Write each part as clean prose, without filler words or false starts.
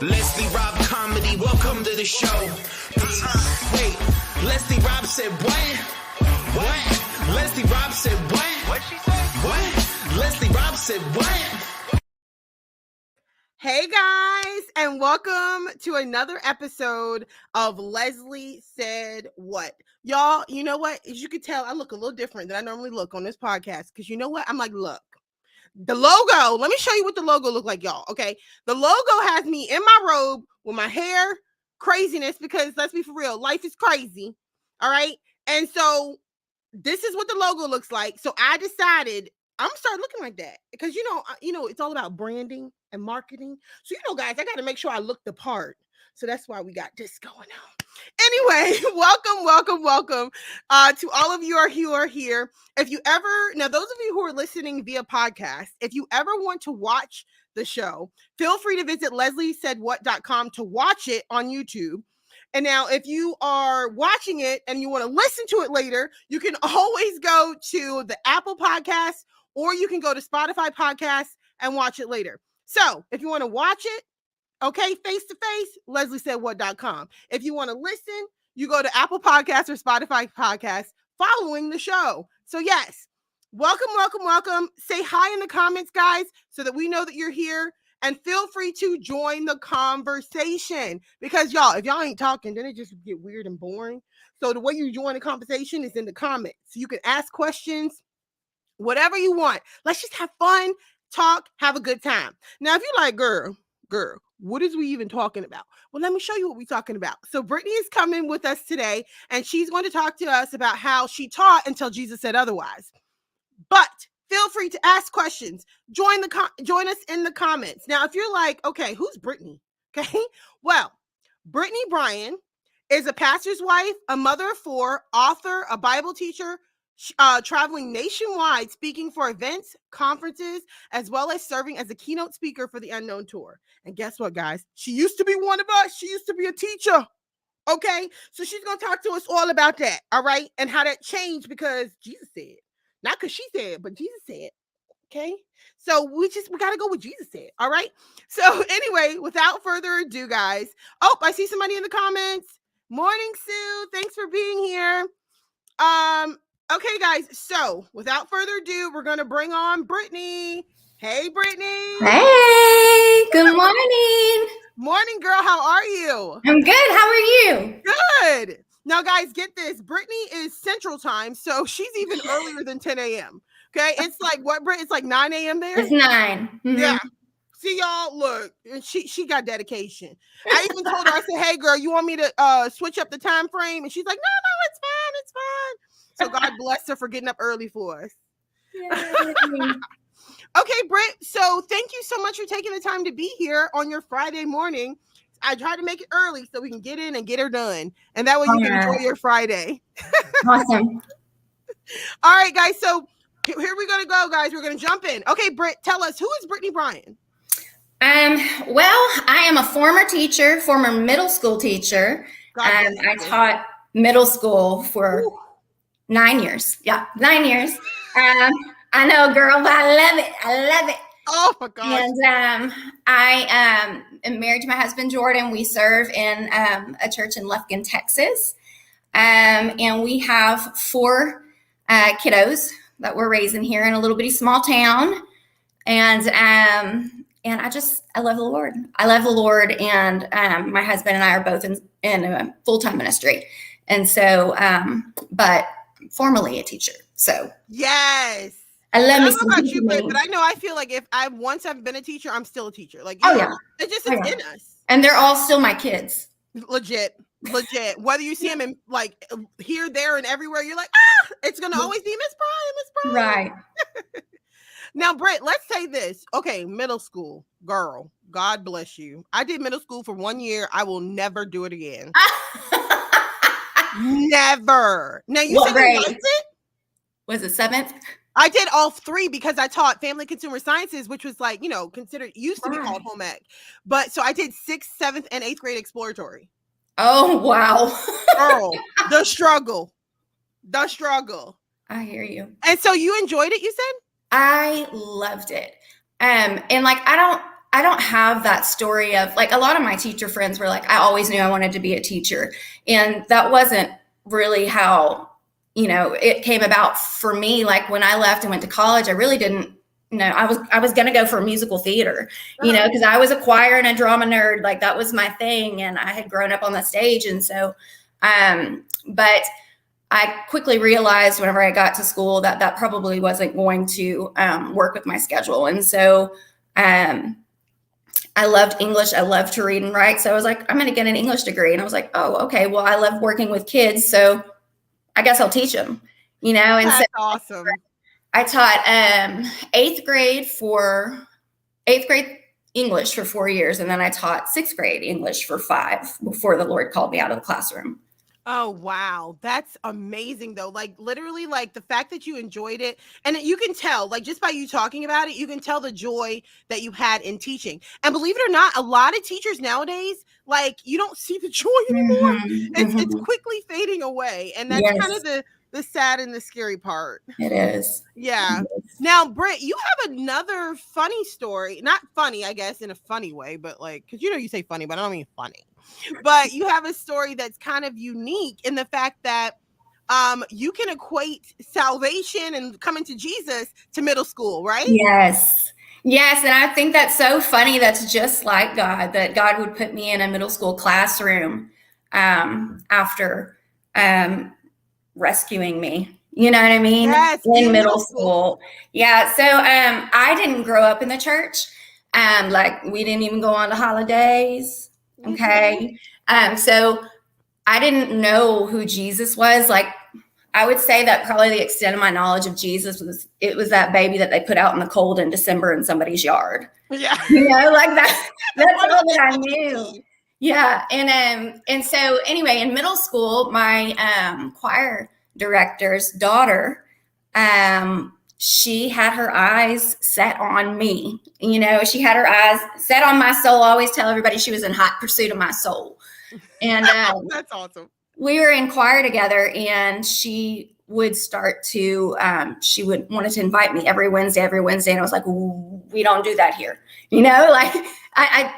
Leslie Rob Comedy, welcome to the show. Wait, Leslie Rob said what? What? Leslie Rob said what? What'd she say? What? Leslie Rob said what? Hey guys, and welcome to another episode of Leslie Said What. Y'all, you know what? As you can tell, I look a little different than I normally look on this podcast. Because you know what? I'm like, look, the logo, let me show you what the logo look like, y'all. Okay. The logo has me in my robe with my hair craziness because let's be for real, life is crazy. All right. And so this is what the logo looks like. So I decided I'm gonna start looking like that because you know, it's all about branding and marketing. So guys, I got to make sure I look the part. So that's why we got this going on. Anyway, welcome to all of you who are here. If you ever, now those of you who are listening via podcast, if you ever want to watch the show, feel free to visit lesliesaidwhat.com to watch it on YouTube. And now if you are watching it and you want to listen to it later, you can always go to the Apple Podcast or you can go to Spotify Podcasts and watch it later. So if you want to watch it, okay, face to face, lesliesaidwhat.com. If you want to listen, you go to Apple Podcasts or Spotify Podcasts following the show. So yes, welcome. Say hi in the comments, guys, so that we know that you're here. And feel free to join the conversation because y'all, if y'all ain't talking, then it just get weird and boring. So the way you join the conversation is in the comments. So you can ask questions, whatever you want. Let's just have fun, talk, have a good time. Now, if you're like, girl, what is we even talking about? Well, let me show you what we're talking about. So Britni is coming with us today, and she's going to talk to us about how she taught until Jesus said otherwise. But feel free to ask questions. Join us in the comments. Now, if you're like, okay, who's Britni? Okay, well, Britni Bryan is a pastor's wife, a mother of four, author, a Bible teacher, traveling nationwide, speaking for events, conferences, as well as serving as a keynote speaker for the Unknown Tour. And guess what, guys? She used to be one of us. She used to be a teacher. Okay, so she's going to talk to us all about that. All right, and how that changed because Jesus said, not because she said, but Jesus said. Okay, so we got to go with Jesus said. All right, so anyway, without further ado, guys. Oh, I see somebody in the comments. Morning, Sue. Thanks for being here. Okay, guys, so without further ado, we're going to bring on Britni. Hey, Britni. Hey, good morning. Morning, girl. How are you? I'm good. How are you? Good. Now, guys, get this. Britni is Central Time, so she's even earlier than 10 a.m. Okay, it's like what, Brit? It's like 9 a.m. there? It's 9. Mm-hmm. Yeah. See, y'all, look, she got dedication. I even told her, I said, hey, girl, you want me to switch up the time frame? And she's like, no, it's fine. So God bless her for getting up early for us. Okay, Britt. So thank you so much for taking the time to be here on your Friday morning. I tried to make it early so we can get in and get her done. And that way you can enjoy your Friday. Awesome. All right, guys. So here we're going to go, guys. We're going to jump in. Okay, Britt, tell us, who is Britni Bryan? Well, I am a former teacher, former middle school teacher. I taught middle school for 9 years. Yeah, 9 years. I know, girl, but I love it. Oh my gosh. And I am married to my husband, Jordan. We serve in a church in Lufkin, Texas. And we have 4 kiddos that we're raising here in a little bitty small town. And I love the Lord. I love the Lord. And my husband and I are both in a full-time ministry. And so, but formerly a teacher. So yes. I love me some about you, but I feel like if once I've been a teacher, I'm still a teacher. Like, it just is in us. And they're all still my kids. Legit. Whether you see them in like here, there, and everywhere, you're like, it's gonna always be Miss Bryan. Right. Now, Britt, let's say this. Okay, middle school, girl. God bless you. I did middle school for 1 year. I will never do it again. Never. Now you said you liked it? Was it 7th? I did all 3 because I taught family consumer sciences, which was like, used to be called home ec. But so I did 6th, 7th, and 8th grade exploratory. Oh, wow. Girl, the struggle. I hear you. And so you enjoyed it, you said? I loved it. And like, I I don't have that story of like, a lot of my teacher friends were like, I always knew I wanted to be a teacher. And that wasn't really how, it came about for me. Like when I left and went to college, I really didn't, I was going to go for musical theater, because I was a choir and a drama nerd. Like that was my thing. And I had grown up on the stage. And so, but I quickly realized whenever I got to school that probably wasn't going to work with my schedule. And so I loved English. I loved to read and write. So I was like, I'm going to get an English degree. And I was like, oh, okay, well, I love working with kids. So I guess I'll teach them, and That's so awesome. I taught eighth grade English for 4 years. And then I taught sixth grade English for 5 before the Lord called me out of the classroom. Oh, wow. That's amazing, though. Like, literally, like the fact that you enjoyed it. And you can tell, like, just by you talking about it, you can tell the joy that you had in teaching. And believe it or not, a lot of teachers nowadays, like, you don't see the joy anymore. It's quickly fading away. And that's kind of the sad and the scary part. It is. Yeah. Now, Britt, you have another funny story. Not funny, I guess, in a funny way, but like, because you say funny, but I don't mean funny. But you have a story that's kind of unique in the fact that you can equate salvation and coming to Jesus to middle school, right? Yes. And I think that's so funny. That's just like God, that God would put me in a middle school classroom after rescuing me. You know what I mean? Yes, in middle school. Yeah. So I didn't grow up in the church. Like we didn't even go on to holidays. Okay. So I didn't know who Jesus was. Like I would say that probably the extent of my knowledge of Jesus was that baby that they put out in the cold in December in somebody's yard. Yeah. Like that's all that I knew. Yeah. And so anyway, in middle school, my choir director's daughter, she had her eyes set on me. She had her eyes set on my soul. I always tell everybody she was in hot pursuit of my soul. And that's awesome. We were in choir together, and she would start to, she wanted to invite me every Wednesday. And I was like, we don't do that here. Like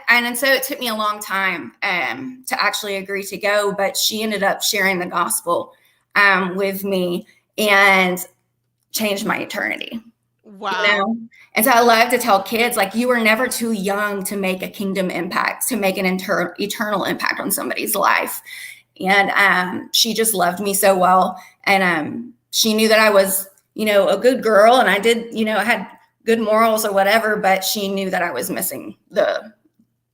and so it took me a long time to actually agree to go, but she ended up sharing the gospel with me and changed my eternity. Wow. And so I love to tell kids, like, you were never too young to make a kingdom impact, to make an eternal impact on somebody's life. And she just loved me so well. And she knew that I was, a good girl, and I did, I had good morals or whatever, but she knew that I was missing the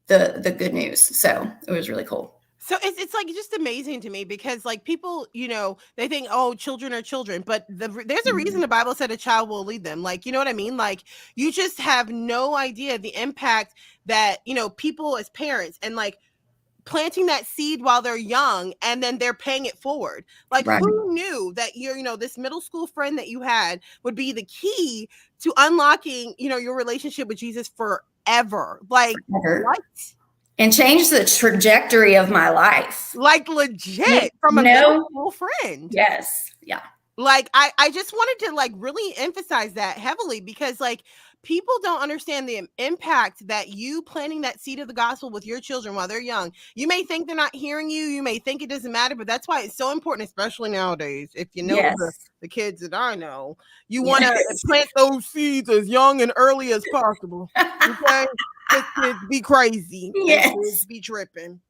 good news. So it was really cool. So it's like just amazing to me because like people, they think, oh, children are children, but there's a reason the Bible said a child will lead them. Like, you know what I mean? Like you just have no idea the impact that, people as parents and like planting that seed while they're young and then they're paying it forward. Like Right. Who knew that this middle school friend that you had would be the key to unlocking, your relationship with Jesus forever. Like what? And change the trajectory of my life. Like legit from a middle school friend. Yes. Yeah. Like I just wanted to like really emphasize that heavily because like people don't understand the impact that you planting that seed of the gospel with your children while they're young. You may think they're not hearing you. You may think it doesn't matter, but that's why it's so important, especially nowadays. If you know the kids that I know, you want to plant those seeds as young and early as possible. Okay. Kids be crazy. Yes. Kids be tripping.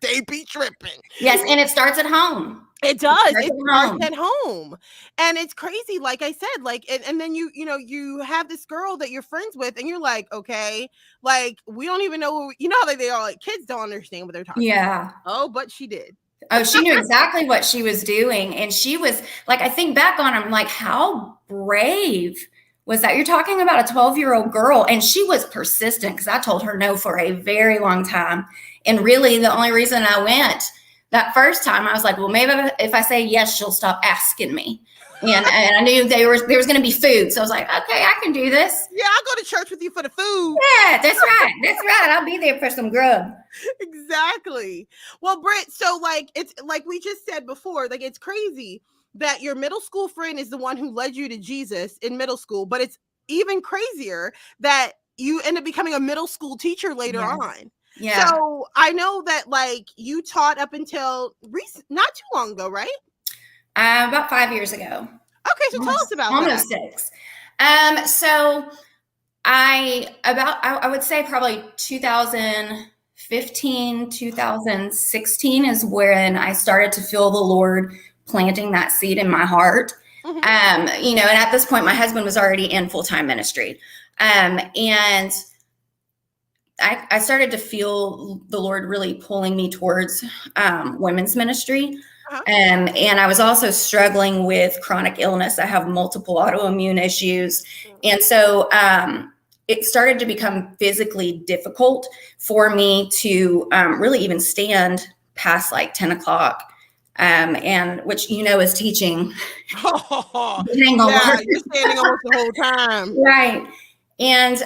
They be tripping. Yes, and it starts at home. It does. It starts at home. And it's crazy. Like I said, like, and then you have this girl that you're friends with and you're like, okay, like we don't even know, how they are. Like kids don't understand what they're talking about. Oh, but she did. Oh, she knew exactly what she was doing. And she was like, I think back on, I'm like, how brave was that? You're talking about a 12-year-old girl, and she was persistent because I told her no for a very long time. And really the only reason I went that first time, I was like, well, maybe if I say yes, she'll stop asking me. And I knew there was going to be food. So I was like, okay, I can do this. Yeah, I'll go to church with you for the food. Yeah, that's right. That's right. I'll be there for some grub. Exactly. Well, Britt, so like, it's like we just said before, like it's crazy that your middle school friend is the one who led you to Jesus in middle school, but it's even crazier that you end up becoming a middle school teacher later on. Yeah. So I know that like you taught up until not too long ago, right? About 5 years ago. Okay, so tell us about almost that. 6. So I would say probably 2015, 2016 is when I started to feel the Lord planting that seed in my heart. Mm-hmm. You know, and at this point, my husband was already in full-time ministry. And I started to feel the Lord really pulling me towards women's ministry. Uh-huh. And I was also struggling with chronic illness. I have multiple autoimmune issues. Mm-hmm. And so it started to become physically difficult for me to really even stand past like 10 o'clock. And which, you know, is teaching. Oh, you're standing almost the whole time. Right. And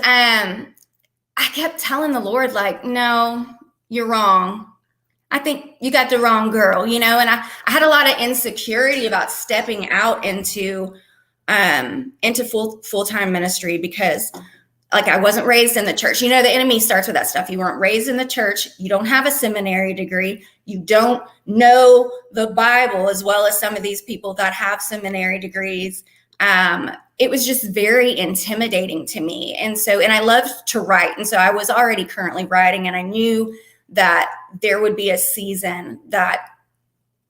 I kept telling the Lord, like, no, you're wrong. I think you got the wrong girl, you know, and I had a lot of insecurity about stepping out into full-time ministry because like I wasn't raised in the church. You know, the enemy starts with that stuff. You weren't raised in the church. You don't have a seminary degree. You don't know the Bible as well as some of these people that have seminary degrees. It was just very intimidating to me. And I loved to write. And so I was already currently writing, and I knew that there would be a season that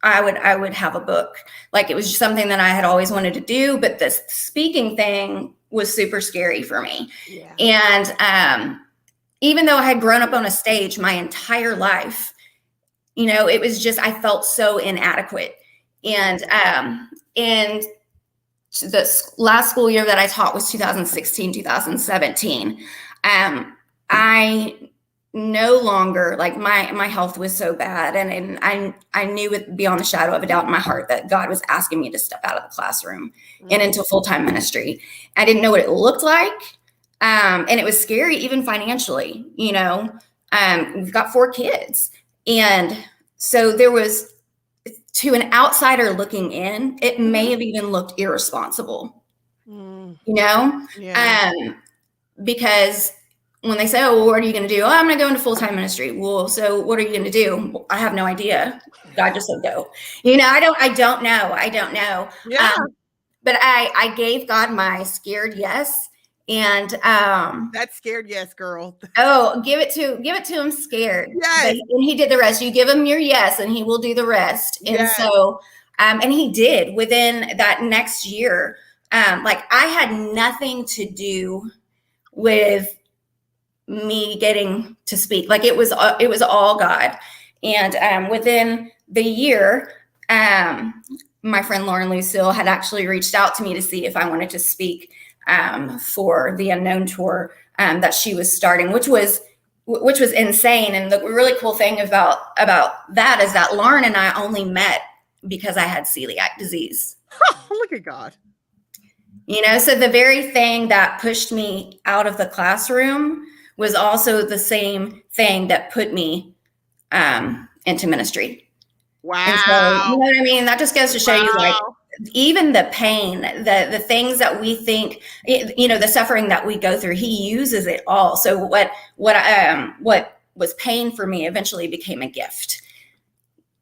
I would have a book. Like it was just something that I had always wanted to do, but this speaking thing was super scary for me. Yeah. And even though I had grown up on a stage my entire life, you know, it was just, I felt so inadequate. And the last school year that I taught was 2016, 2017. I no longer, like my health was so bad. And I knew it beyond the shadow of a doubt in my heart that God was asking me to step out of the classroom and into full-time ministry. I didn't know what it looked like. And it was scary, even financially, you know. We've got 4 kids. And so there was, to an outsider looking in, it may have even looked irresponsible, you know, because when they say, oh, well, what are you going to do? Oh, I'm going to go into full-time ministry. Well, so what are you going to do? Well, I have no idea. God just said go. You know, I don't know. Yeah. But I gave God my scared yes. And that scared yes, girl. Oh, give it to him scared. Yes. And he did the rest. You give him your yes and he will do the rest. And so and he did within that next year. Like I had nothing to do with me getting to speak. Like it was all God. And within the year, my friend Lauren Lucille had actually reached out to me to see if I wanted to speak for the Unknown tour that she was starting, which was insane. And the really cool thing about that is that Lauren and I only met because I had celiac disease. Look at God. You know, so the very thing that pushed me out of the classroom was also the same thing that put me into ministry. Wow. And so, you know what I mean? That just goes to show you, like, even the pain, the things that we think, you know, the suffering that we go through, he uses it all. So what was pain for me eventually became a gift.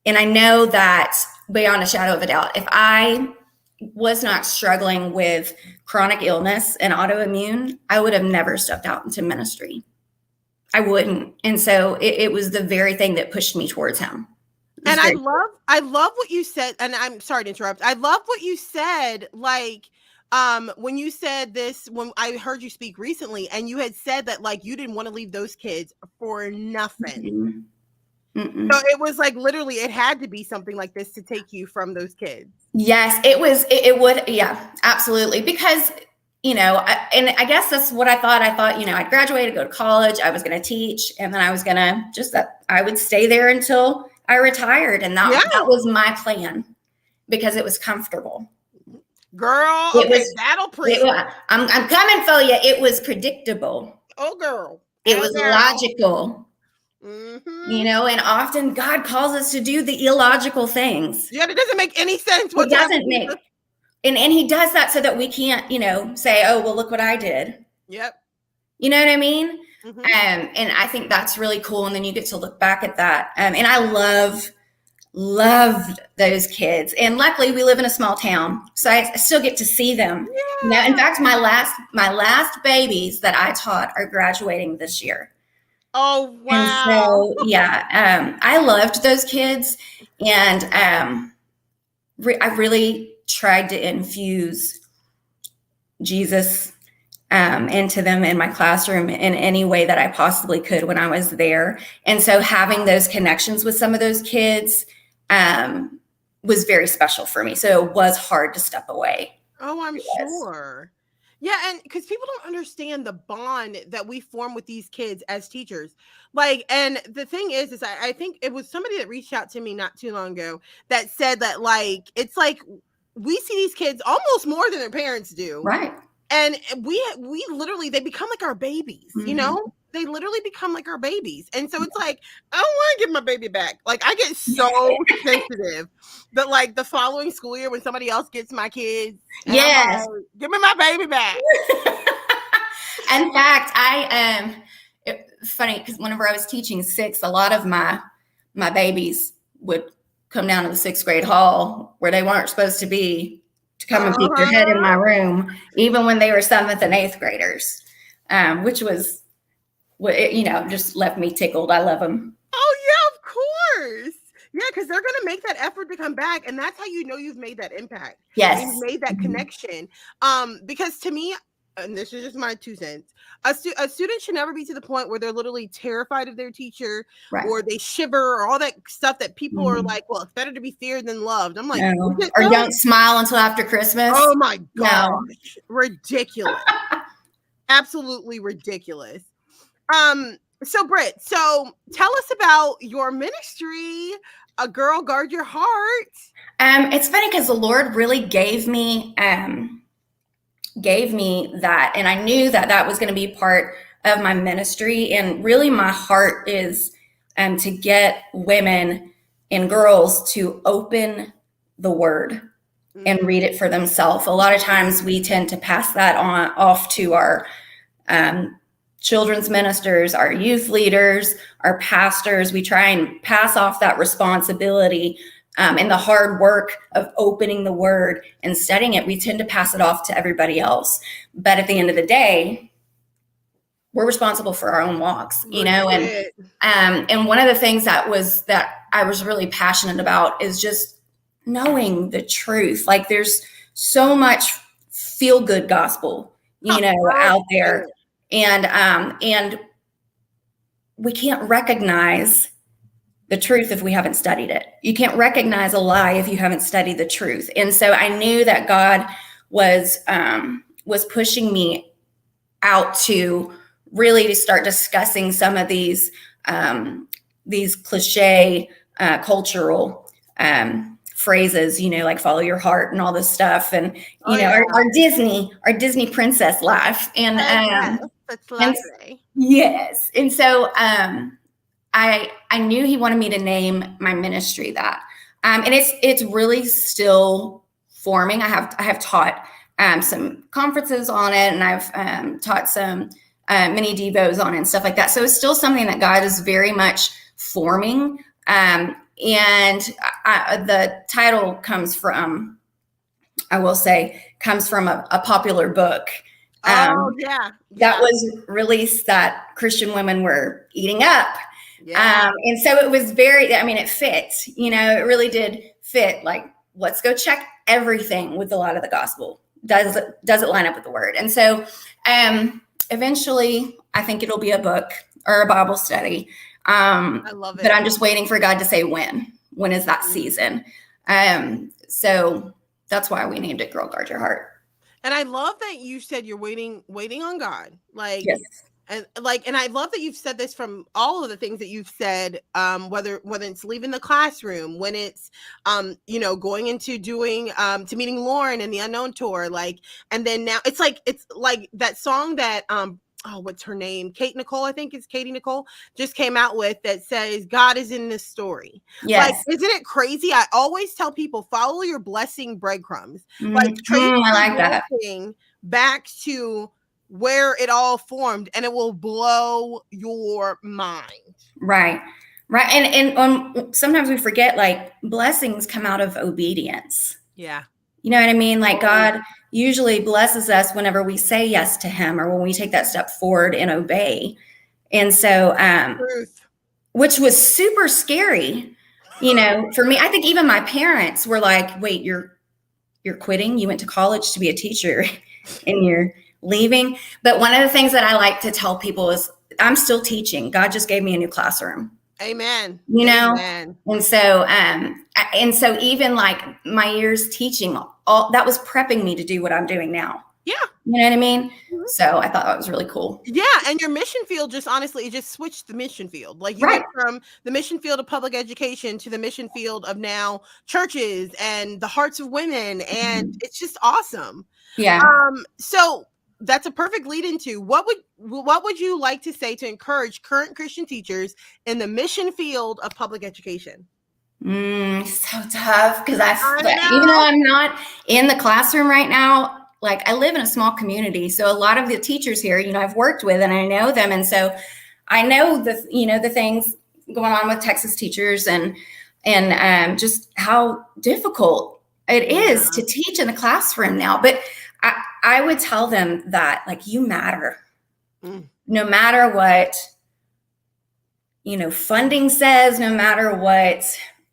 And I know that beyond a shadow of a doubt, if I was not struggling with chronic illness and autoimmune, I would have never stepped out into ministry. I wouldn't. And so it was the very thing that pushed me towards him. And I love what you said. And I'm sorry to interrupt. I love what you said. Like, when you said this, when I heard you speak recently, and you had said that like you didn't want to leave those kids for nothing. Mm-mm. So it was like literally, it had to be something like this to take you from those kids. Yes, it was. It would. Yeah, absolutely. Because, you know, and I guess that's what I thought. I thought, you know, I'd graduate, go to college, I was going to teach, and then I was going to I would stay there until I retired. And that was my plan because it was comfortable. Girl, that'll preach. I'm coming for you. It was predictable. Oh, girl. It was logical. Mm-hmm. You know, and often God calls us to do the illogical things. Yeah, it doesn't make any sense. It doesn't make. And he does that so that we can't, you know, say, oh, well, look what I did. Yep. You know what I mean? Mhm. And I think that's really cool. And then you get to look back at that. And I loved those kids. And luckily we live in a small town, so I still get to see them. You know, in fact, my last babies that I taught are graduating this year. Oh, wow. And so, yeah, I loved those kids. And I really tried to infuse Jesus into them in my classroom in any way that I possibly could when I was there. And so having those connections with some of those kids was very special for me. So it was hard to step away. Oh, I'm sure. Yeah, and because people don't understand the bond that we form with these kids as teachers. Like, and the thing is I think it was somebody that reached out to me not too long ago that said that, like, it's like we see these kids almost more than their parents do. Right. And we literally, they become like our babies, you know? They literally become like our babies. And so it's like, I don't want to give my baby back. Like, I get so sensitive that, like, the following school year when somebody else gets my kids, yes, like, give me my baby back. In fact, it's funny because whenever I was teaching 6, a lot of my babies would come down to the 6th grade hall where they weren't supposed to be, to come and peek their head in my room, even when they were 7th and 8th graders, which was, you know, just left me tickled. I love them. Oh, yeah, of course. Yeah, because they're going to make that effort to come back. And that's how you know you've made that impact. Yes. You've made that connection. Because to me, and this is just my 2 cents, a student should never be to the point where they're literally terrified of their teacher, right, or they shiver, or all that stuff that people are like, well, it's better to be feared than loved. I'm like, no. Or don't smile until after Christmas. Oh my gosh. No. Ridiculous. Absolutely ridiculous. So Britt, so tell us about your ministry, A Girl Guard Your Heart. It's funny because the Lord really gave me that, and I knew that was going to be part of my ministry. And really my heart is to get women and girls to open the word and read it for themselves. A lot of times we tend to pass that off to our children's ministers, our youth leaders, our pastors. We try and pass off that responsibility and the hard work of opening the word and studying it. We tend to pass it off to everybody else. But at the end of the day, we're responsible for our own walks, you know. And one of the things that I was really passionate about is just knowing the truth. Like, there's so much feel good gospel, you know, out there. And we can't recognize the truth if we haven't studied it. You can't recognize a lie if you haven't studied the truth. And so I knew that God was pushing me out to really to start discussing some of these cliche cultural phrases, you know, like follow your heart and all this stuff. And, you know, our Disney princess life. And, that's lovely. Yes. And so, I knew he wanted me to name my ministry that, and it's really still forming. I have taught some conferences on it, and I've taught some mini devos on it and stuff like that. So it's still something that God is very much forming. And the title comes from, I will say, comes from a popular book. That was released that Christian women were eating up. Yeah. And so it was it fit, you know, it really did fit. Like, let's go check everything with a lot of the gospel. Does it line up with the word? And so eventually I think it'll be a book or a Bible study. I love it. But I'm just waiting for God to say when is that season? So that's why we named it Girl Guard Your Heart. And I love that you said you're waiting on God. Like, yes. And I love that you've said this from all of the things that you've said, whether it's leaving the classroom, when it's, you know, going into doing, to meeting Lauren and the Unknown Tour, like, and then now it's like that song that, what's her name? Katie Nicole just came out with that says, God is in this story. Yes. Like, isn't it crazy? I always tell people, follow your blessing breadcrumbs. Mm-hmm. Like, I like that. Back to where it all formed, and it will blow your mind. Right. Right. And sometimes we forget, like, blessings come out of obedience. Yeah. You know what I mean? Like, God usually blesses us whenever we say yes to him, or when we take that step forward and obey. And so, Truth. which was super scary, for me. I think even my parents were like, wait, you're quitting? You went to college to be a teacher and you're leaving? But one of the things that I like to tell people is, I'm still teaching. God just gave me a new classroom. Amen. Amen. And so even like my years teaching, all that was prepping me to do what I'm doing now. Yeah. You know what I mean? Mm-hmm. So I thought that was really cool. Yeah. And your mission field it just switched the mission field. Like, you went from the mission field of public education to the mission field of now churches and the hearts of women. And it's just awesome. Yeah. So that's a perfect lead into what would you like to say to encourage current Christian teachers in the mission field of public education? So tough, because even though I'm not in the classroom right now, like, I live in a small community, so a lot of the teachers here, I've worked with and I know them, and so I know the things going on with Texas teachers and just how difficult it is to teach in the classroom now. But I would tell them that, like, you matter. No matter what, funding says, no matter what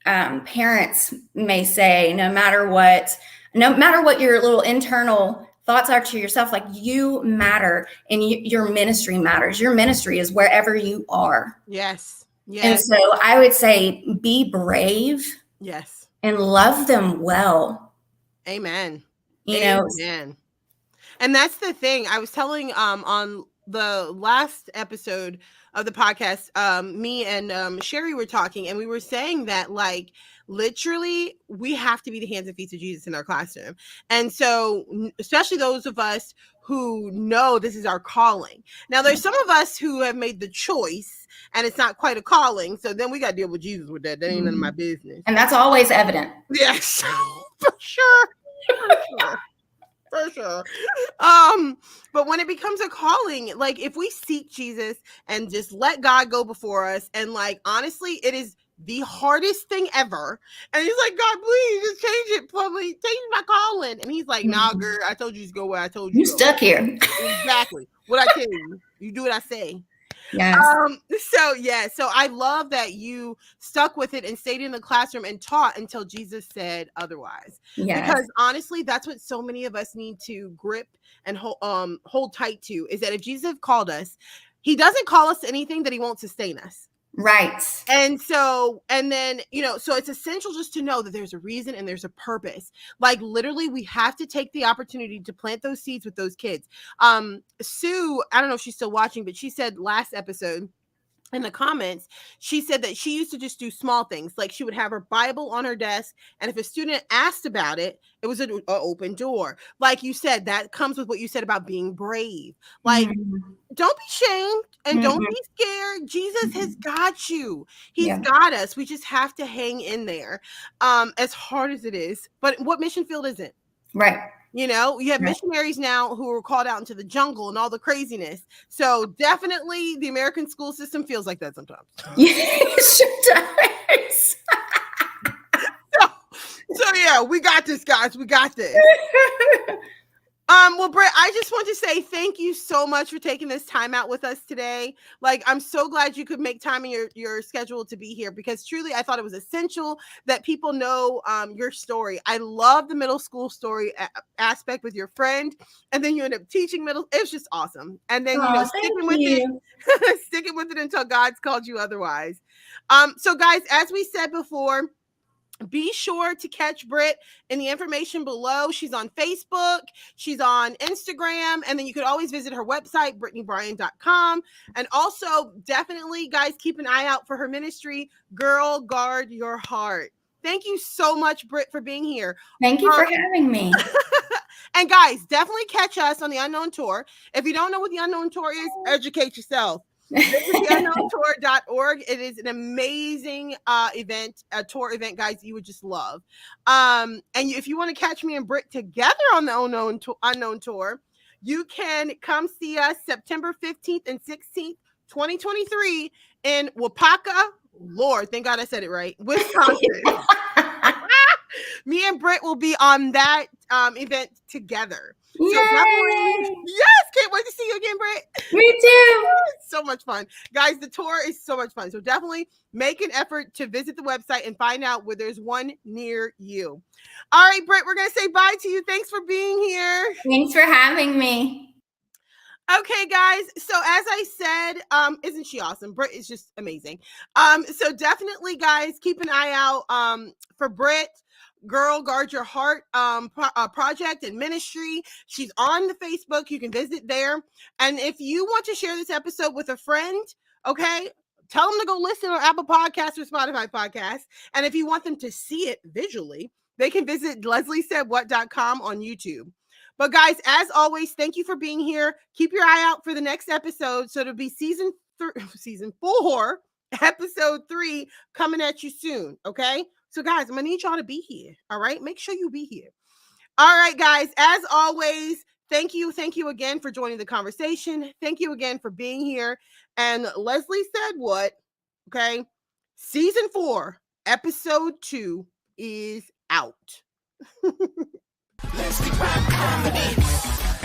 parents may say, no matter what your little internal thoughts are to yourself, like, you matter, and your ministry matters. Your ministry is wherever you are. Yes. And so I would say, be brave. Yes. And love them well. Amen. Amen. And that's the thing. I was telling on the last episode of the podcast, me and Sherry were talking, and we were saying that, like, literally we have to be the hands and feet of Jesus in our classroom. And so, especially those of us who know this is our calling. Now, there's some of us who have made the choice and it's not quite a calling. So then we got to deal with Jesus with that. That ain't none of my business. And that's always evident. Yes, for sure. For sure. But when it becomes a calling, like, if we seek Jesus and just let God go before us, and, like, honestly, it is the hardest thing ever. And he's like, God, please just change it. Please change my calling. And he's like, nah, girl, I told you to go where I told you. You stuck here. Exactly. What I tell you. You do what I say. Yes. So I love that you stuck with it and stayed in the classroom and taught until Jesus said otherwise. Yes. Because honestly, that's what so many of us need to grip and hold tight to, is that if Jesus called us, he doesn't call us to anything that he won't sustain us. Right. And then, so it's essential just to know that there's a reason and there's a purpose. Like, literally, we have to take the opportunity to plant those seeds with those kids. Sue, I don't know if she's still watching, but she said last episode in the comments, she said that she used to just do small things. Like, she would have her Bible on her desk, and if a student asked about it, it was an open door. Like you said, that comes with what you said about being brave. Like, don't be shamed and don't be scared. Jesus has got you. He's got us. We just have to hang in there, as hard as it is. But what mission field isn't? Right. You have missionaries now who are called out into the jungle and all the craziness. So definitely the American school system feels like that sometimes. Yeah, it sure does. So yeah, we got this, guys. We got this. Well, Britt, I just want to say thank you so much for taking this time out with us today. Like, I'm so glad you could make time in your schedule to be here, because truly I thought it was essential that people know your story. I love the middle school story aspect with your friend, and then you end up teaching middle. It's just awesome. And then sticking with it until God's called you otherwise. So guys, as we said before, be sure to catch Britt in the information below. She's on Facebook, she's on Instagram, and then you could always visit her website, BritniBryan.com. And also, definitely, guys, keep an eye out for her ministry, Girl Guard Your Heart. Thank you so much, Britt, for being here. Thank you for having me. And guys, definitely catch us on the Unknown Tour. If you don't know what the Unknown Tour is, educate yourself. Visit theunknowntour.org. It is an amazing event, a tour event, guys, you would just love. And if you want to catch me and Britt together on the Unknown Tour, you can come see us September 15th and 16th, 2023 in Wapaka. Lord, thank God I said it right. Wisconsin. Me and Britt will be on that event together. So definitely, yes, can't wait to see you again, Britt. Me too. So much fun. Guys, the tour is so much fun. So definitely make an effort to visit the website and find out where there's one near you. All right, Britt, we're going to say bye to you. Thanks for being here. Thanks for having me. Okay, guys. So as I said, isn't she awesome? Britt is just amazing. So definitely, guys, keep an eye out for Britt. Girl Guard Your Heart project and ministry. She's on the Facebook. You can visit there. And if you want to share this episode with a friend, okay, tell them to go listen on Apple Podcasts or Spotify Podcasts. And if you want them to see it visually, they can visit lesliesaidwhat.com on YouTube. But guys, as always, thank you for being here. Keep your eye out for the next episode. So it'll be season 4, episode 3 coming at you soon. Okay. So guys, I'm gonna need y'all to be here. All right. Make sure you be here. All right, guys. As always, thank you. Thank you again for joining the conversation. Thank you again for being here. And Leslie said what? Okay. Season 4, episode 2 is out. Leslie Rob Comedy.